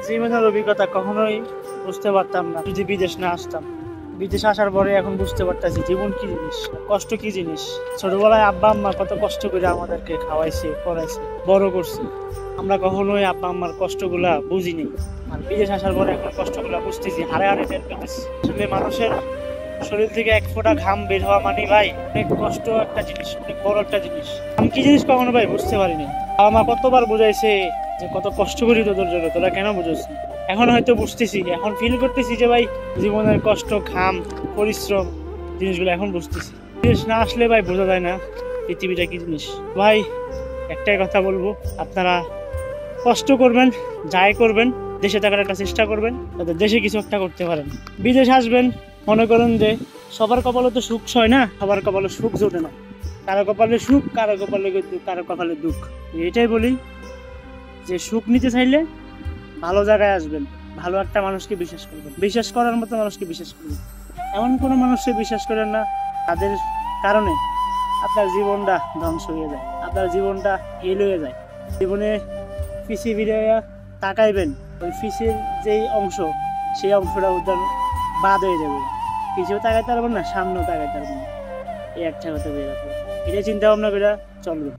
জীবনের অভিজ্ঞতা কখনোই বুঝতে পারতাম না যদি বিদেশ না আসতাম। বিদেশ আসার পরে এখন বুঝতে পারতেছি জীবন কি জিনিস, কষ্ট কি জিনিস। ছোটবেলায় আব্বা আম্মা কত কষ্ট করে আমাদেরকে খাওয়াইছে, পড়াইছে, বড় করছে। আমরা কখনোই আব্বা আম্মার কষ্টগুলা বুঝিনি, আর বিদেশ আসার পরে এখন কষ্টগুলা বুঝতেছি, হারে হারে টের পেতেছি। আসলে মানুষের শরীর থেকে এক ফোঁটা ঘাম বের হওয়া মানে ভাই অনেক কষ্ট একটা জিনিস, অনেক বড় একটা জিনিস। আমি কি জিনিস কখনো ভাই বুঝতে পারিনি। আমার কতবার বুঝাইছে যে কত কষ্ট করি তোদের জন্য, তোরা কেন বুঝোস না। এখন হয়তো বুঝতেছি, এখন ফিল করতেছি যে ভাই জীবনের কষ্ট, ঘাম, পরিশ্রম জিনিসগুলো এখন বুঝতেছি। বিদেশ না আসলে ভাই বোঝা যায় না পৃথিবীটা কি জিনিস। ভাই একটাই কথা বলবো, আপনারা কষ্ট করবেন, যাই করবেন দেশে থাকার একটা চেষ্টা করবেন যাতে দেশে কিছু একটা করতে পারেন। বিদেশ আসবেন, মনে করেন যে সবার কপালে তো সুখ হয় না, সবার কপালে সুখ জোটে না। কারো কপালে সুখ, কারো কপালে দুঃখ, কারো কপালে দুঃখ। এটাই বলি যে সুখ নিতে চাইলে ভালো জায়গায় আসবেন, ভালো একটা মানুষকে বিশ্বাস করবেন, বিশ্বাস করার মতো মানুষকে বিশ্বাস করবেন। এমন কোনো মানুষকে বিশ্বাস করেন না তাদের কারণে আপনার জীবনটা ধ্বংস হয়ে যায়, আপনার জীবনটা হেল হয়ে যায়। জীবনে পিছিয়ে ফিরে তাকাইবেন, ওই পিছের যেই অংশ সেই অংশটা উদ্যান বাদ হয়ে যাবে। পিছিয়েও তাকাইতে পারবেন না, সামনেও তাকাইতে পারবেন না। এই একটা কথা বের রাখবো, এটা চিন্তা ভাবনা করে চলবে।